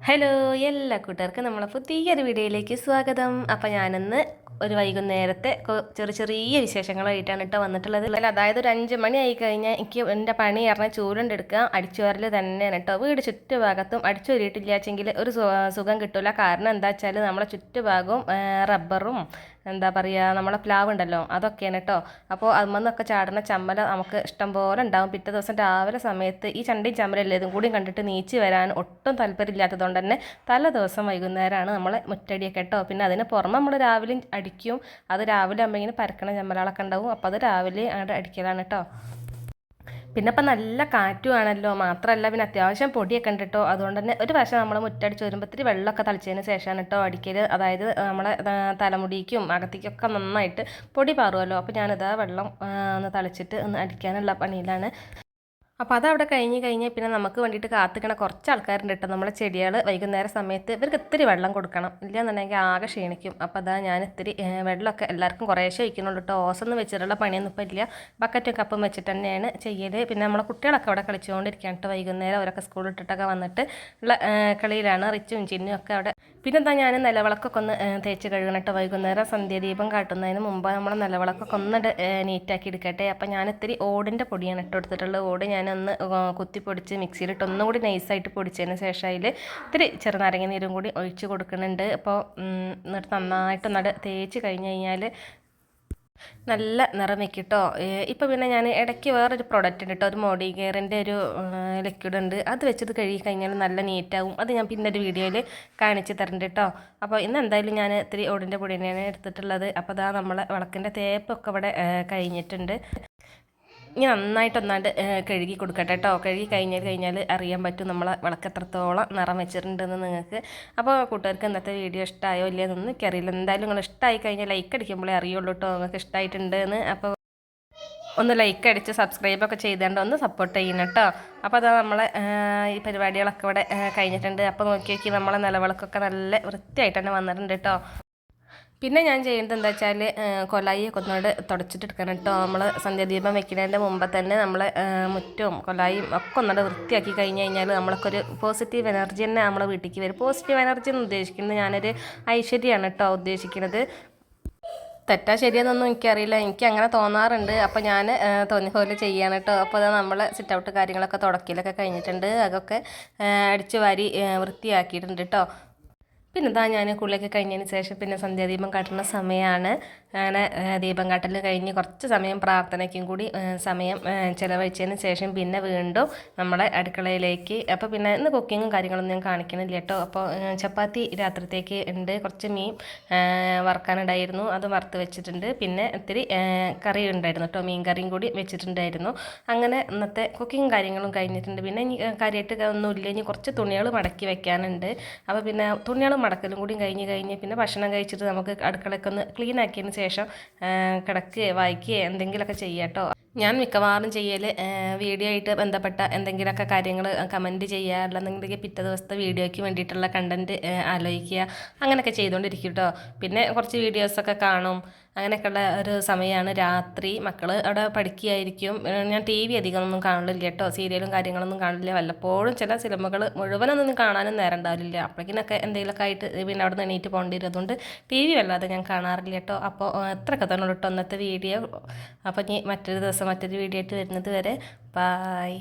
Hello എല്ലാ കൂട്ടുകാർക്കും നമ്മളെ പുതിയൊരു വീഡിയോയിലേക്ക് സ്വാഗതം. അപ്പോൾ ഞാനിന്ന് ഒരു വൈകുന്നേരത്തെ ചെറിയ വിശേഷങ്ങളായിട്ടാണ് കേട്ടോ വന്നിട്ടുള്ളത്. അതായത് ഒരു 5 മണി ആയി കഴിഞ്ഞാൽ എനിക്ക് എൻ്റെ പണി പറഞ്ഞാൽ ചൂലുണ്ടെടുക്കുക, അടിച്ചുവാരൽ തന്നെയാണ് കേട്ടോ. വീട് ചുറ്റുഭാഗത്തും അടിച്ചു വരിയിട്ടില്ലാച്ചെങ്കിൽ ഒരു സുഖം കിട്ടില്ല. കാരണം എന്താ വെച്ചാൽ നമ്മളെ ചുറ്റുഭാഗവും റബ്ബറും എന്താ പറയുക, നമ്മളെ പ്ലാവ് ഉണ്ടല്ലോ അതൊക്കെയാണ് കേട്ടോ. അപ്പോൾ അതിൽ ചാടുന്ന ചമ്മല നമുക്ക് ഇഷ്ടം പോലെ ഉണ്ടാവും. പിറ്റേ ദിവസം രാവിലെ സമയത്ത് ഈ ചണ്ടിയും ചമ്മലല്ലേ ഇതും കൂടി കണ്ടിട്ട് നീച്ച് വരാൻ ഒട്ടും താല്പര്യമില്ലാത്തതുകൊണ്ട് തന്നെ തല ദിവസം വൈകുന്നേരമാണ് നമ്മൾ മുറ്റടിയൊക്കെ കേട്ടോ. പിന്നെ അതിന് പുറമെ നമ്മൾ രാവിലെ അടിക്കും. അത് രാവിലെ ആകുമ്പോൾ ഇങ്ങനെ പരക്കണ ചമ്മലകളൊക്കെ ഉണ്ടാവും. അപ്പോൾ അത് രാവിലെ അങ്ങോട്ട് അടിക്കലാണ് കേട്ടോ. പിന്നെ ഇപ്പം നല്ല കാറ്റുമാണല്ലോ, മാത്രമല്ല പിന്നെ അത്യാവശ്യം പൊടിയൊക്കെ ഉണ്ട് കേട്ടോ. അതുകൊണ്ട് തന്നെ ഒരു വശം നമ്മൾ മുറ്റടിച്ച് വരുമ്പോൾ ഇത്തിരി വെള്ളമൊക്കെ തളിച്ചതിന് ശേഷമാണ് കേട്ടോ അടിക്കൽ. അതായത് നമ്മളെ തലമുടിക്കും അകത്തേക്കൊക്കെ നന്നായിട്ട് പൊടി പാറുമല്ലോ. അപ്പോൾ ഞാനിതാ വെള്ളം ഒന്ന് തളിച്ചിട്ട് ഒന്ന് അടിക്കാനുള്ള പണിയിലാണ്. അപ്പോൾ അതവിടെ കഴിഞ്ഞാൽ പിന്നെ നമുക്ക് വേണ്ടിയിട്ട് കാത്തിക്കണ കുറച്ച് ആൾക്കാരുണ്ട് കേട്ടോ. നമ്മളെ ചെടികൾ വൈകുന്നേരം സമയത്ത് ഇവർക്ക് ഇത്തിരി വെള്ളം കൊടുക്കണം, ഇല്ലയെന്നുണ്ടെങ്കിൽ ആകെ ക്ഷീണിക്കും. അപ്പോൾ അതാ ഞാൻ ഇത്തിരി വെള്ളമൊക്കെ എല്ലാവർക്കും കുറേശ്ശേ ഒഴിക്കുന്നുള്ളൂ കേട്ടോ. ഓസൊന്നും വെച്ചിട്ടുള്ള പണിയൊന്നും ഇപ്പം ഇല്ല, ബക്കറ്റും കപ്പും വെച്ചിട്ട് തന്നെയാണ് ചെയ്യൽ. പിന്നെ നമ്മളെ കുട്ടികളൊക്കെ അവിടെ കളിച്ചുകൊണ്ടിരിക്കുകയാണ് കേട്ടോ. വൈകുന്നേരം അവരൊക്കെ സ്കൂളിൽ ഇട്ടിട്ടൊക്കെ വന്നിട്ട് ഉള്ള കളിയിലാണ്. റിച്ചും ചിന്നും ഒക്കെ അവിടെ. പിന്നെന്താ ഞാൻ നിലവിളക്കൊക്കെ ഒന്ന് തേച്ച് കഴുകണം കേട്ടോ. വൈകുന്നേരം സന്ധ്യാദീപം കാട്ടുന്നതിന് മുമ്പ് നമ്മൾ നിലവിളക്കൊക്കെ ഒന്ന് നീറ്റാക്കി എടുക്കട്ടെ. അപ്പോൾ ഞാൻ ഇത്തിരി ഓടിൻ്റെ പൊടിയാണ് ഇട്ട് കൊടുത്തിട്ടുള്ളത്. ഓട് ഞാനൊന്ന് കുത്തിപ്പൊടിച്ച് മിക്സിയിലിട്ട് ഒന്നും കൂടി നൈസായിട്ട് പൊടിച്ചതിന് ശേഷം അതിൽ ഇത്തിരി ചെറുനാരങ്ങ നീരും കൂടി ഒഴിച്ച് കൊടുക്കുന്നുണ്ട്. അപ്പോൾ എന്നിട്ട് നന്നായിട്ട് തേച്ച് കഴിഞ്ഞ് കഴിഞ്ഞാൽ നല്ല നിറം വെക്കിട്ടോ. ഇപ്പോൾ പിന്നെ ഞാൻ ഇടയ്ക്ക് വേറൊരു പ്രൊഡക്റ്റ് ഉണ്ട് കേട്ടോ, ഒരു മോഡി കെയറിൻ്റെ ഒരു ലിക്വിഡ് ഉണ്ട്. അത് വെച്ചത് കഴുകി കഴിഞ്ഞാൽ നല്ല നീറ്റാവും. അത് ഞാൻ പിന്നെ ഒരു വീഡിയോയിൽ കാണിച്ച് തരുന്നുണ്ട് കേട്ടോ. അപ്പോൾ ഇന്ന് എന്തായാലും ഞാൻ ഇത്തിരി ഓടിൻ്റെ പൊടി തന്നെയാണ് എടുത്തിട്ടുള്ളത്. അപ്പോൾ അതാ നമ്മളെ വിളക്കിൻ്റെ തേപ്പൊക്കെ ഇവിടെ കഴിഞ്ഞിട്ടുണ്ട്. ഇനി നന്നായിട്ടൊന്നാണ്ട് കഴുകി കൊടുക്കട്ടെ കേട്ടോ. കഴുകി കഴിഞ്ഞാൽ അറിയാൻ പറ്റും നമ്മളെ വിളക്ക് എത്രത്തോളം നിറം വെച്ചിട്ടുണ്ടെന്ന് നിങ്ങൾക്ക്. അപ്പോൾ കൂട്ടുകാർക്ക് ഇന്നത്തെ വീഡിയോ ഇഷ്ടമായോ ഇല്ലയെന്നൊന്നും എനിക്കറിയില്ല. എന്തായാലും നിങ്ങൾ ഇഷ്ടമായി കഴിഞ്ഞാൽ ലൈക്ക് അടിക്കുമ്പോഴേ അറിയുള്ളൂ കേട്ടോ നിങ്ങൾക്ക് ഇഷ്ടമായിട്ടുണ്ടെന്ന്. അപ്പോൾ ഒന്ന് ലൈക്ക് അടിച്ച് സബ്സ്ക്രൈബൊക്കെ ചെയ്തുകൊണ്ട് ഒന്ന് സപ്പോർട്ട് ചെയ്യണം കേട്ടോ. അപ്പോൾ അതാ നമ്മളെ ഈ പരിപാടികളൊക്കെ ഇവിടെ കഴിഞ്ഞിട്ടുണ്ട്. അപ്പോൾ നോക്കി നമ്മളെ നിലവിളക്കൊക്കെ നല്ല വൃത്തിയായിട്ട് തന്നെ വന്നിട്ടുണ്ട് കേട്ടോ. പിന്നെ ഞാൻ ചെയ്യുന്നത് എന്താ വെച്ചാൽ കൊലായിയൊക്കെ ഒന്നുകൂടെ തുടച്ചിട്ടെടുക്കണം കേട്ടോ. നമ്മൾ സന്ധ്യാദീപം വെക്കുന്നതിൻ്റെ മുമ്പ് തന്നെ നമ്മൾ മുറ്റവും കൊലായും ഒക്കെ ഒന്നുകൂടെ വൃത്തിയാക്കി കഴിഞ്ഞ് കഴിഞ്ഞാൽ നമ്മൾക്കൊരു പോസിറ്റീവ് എനർജി തന്നെ നമ്മളെ വീട്ടിലേക്ക് വരും. പോസിറ്റീവ് എനർജി എന്ന് ഉദ്ദേശിക്കുന്നത് ഞാനൊരു ഐശ്വര്യമാണ് കേട്ടോ ഉദ്ദേശിക്കുന്നത്. തെറ്റാ ശരിയെന്നൊന്നും എനിക്കറിയില്ല, എനിക്ക് അങ്ങനെ തോന്നാറുണ്ട്. അപ്പോൾ ഞാൻ തോന്നിയ പോലെ ചെയ്യാണ് കേട്ടോ. അപ്പോൾ അത് നമ്മൾ സിറ്റ് ഔട്ട് കാര്യങ്ങളൊക്കെ തുടക്കലൊക്കെ കഴിഞ്ഞിട്ടുണ്ട്. അതൊക്കെ അടിച്ചു വാരി വൃത്തിയാക്കിയിട്ടുണ്ട് കേട്ടോ. പിന്നെ ഇതാ ഞാൻ കുളിയൊക്കെ കഴിഞ്ഞതിന് ശേഷം പിന്നെ സന്ധ്യാദീപം കാട്ടുന്ന സമയമാണ്. അങ്ങനെ ദീപം കാട്ടൽ കഴിഞ്ഞ് കുറച്ച് സമയം പ്രാർത്ഥനയ്ക്കും കൂടി സമയം ചിലവഴിച്ചതിന് ശേഷം പിന്നെ വീണ്ടും നമ്മുടെ അടുക്കളയിലേക്ക്. അപ്പോൾ പിന്നെ ഇന്ന് കുക്കിങ്ങും കാര്യങ്ങളൊന്നും ഞാൻ കാണിക്കണില്ല കേട്ടോ. അപ്പോൾ ചപ്പാത്തി രാത്രിത്തേക്ക് ഉണ്ട്, കുറച്ച് മീൻ വറുക്കാനുണ്ടായിരുന്നു, അത് വറുത്ത് വെച്ചിട്ടുണ്ട്. പിന്നെ ഇത്തിരി കറി ഉണ്ടായിരുന്നു കേട്ടോ, മീൻ കറിയും കൂടി വെച്ചിട്ടുണ്ടായിരുന്നു. അങ്ങനെ ഇന്നത്തെ കുക്കിങ്ങും കാര്യങ്ങളും കഴിഞ്ഞിട്ടുണ്ട്. പിന്നെ ഇനി കാര്യമായിട്ട് ഒന്നുമില്ല, ഇനി കുറച്ച് തുണികൾ മടക്കി വെക്കാനുണ്ട്. അപ്പോൾ പിന്നെ തുണികൾ മടക്കലും കൂടി കഴിഞ്ഞ് പിന്നെ ഭക്ഷണം കഴിച്ചിട്ട് നമുക്ക് അടുക്കളയൊക്കെ ഒന്ന് ക്ലീൻ ആക്കിയതിന് ശേഷം കിടക്കുകയോ വായിക്കുകയോ എന്തെങ്കിലുമൊക്കെ ചെയ്യാം കേട്ടോ. ഞാൻ മിക്കവാറും ചെയ്യൽ വീഡിയോ ആയിട്ട് ബന്ധപ്പെട്ട എന്തെങ്കിലുമൊക്കെ കാര്യങ്ങൾ കമൻറ്റ് ചെയ്യുക, അല്ലെന്നുണ്ടെങ്കിൽ പിറ്റേ ദിവസത്തെ വീഡിയോയ്ക്ക് വേണ്ടിയിട്ടുള്ള കണ്ടൻറ്റ് ആലോചിക്കുക, അങ്ങനെയൊക്കെ ചെയ്തുകൊണ്ടിരിക്കും കേട്ടോ. പിന്നെ കുറച്ച് വീഡിയോസൊക്കെ കാണും. അങ്ങനെയൊക്കെയുള്ള ഒരു സമയമാണ് രാത്രി. മക്കൾ അവിടെ പഠിക്കുകയായിരിക്കും. ഞാൻ ടി വി അധികമൊന്നും കാണില്ല കേട്ടോ, സീരിയലും കാര്യങ്ങളൊന്നും കാണില്ല. വല്ലപ്പോഴും ചില സിനിമകൾ മുഴുവനൊന്നും കാണാനും നേരം ഉണ്ടാവില്ല. അപ്പോഴേക്കിനൊക്കെ എന്തെങ്കിലുമൊക്കെ ആയിട്ട് പിന്നെ അവിടെ നിന്ന് എണീറ്റ് പോകേണ്ടി വരും. അതുകൊണ്ട് ടി വി വല്ലാതെ ഞാൻ കാണാറില്ല കേട്ടോ. അപ്പോൾ എത്രയൊക്കെ തന്നെ കേട്ടോ ഇന്നത്തെ വീഡിയോ. അപ്പോൾ ഇനി മറ്റൊരു ദിവസം മറ്റൊരു വീഡിയോ ആയിട്ട് വരുന്നത് വരെ ബായ്.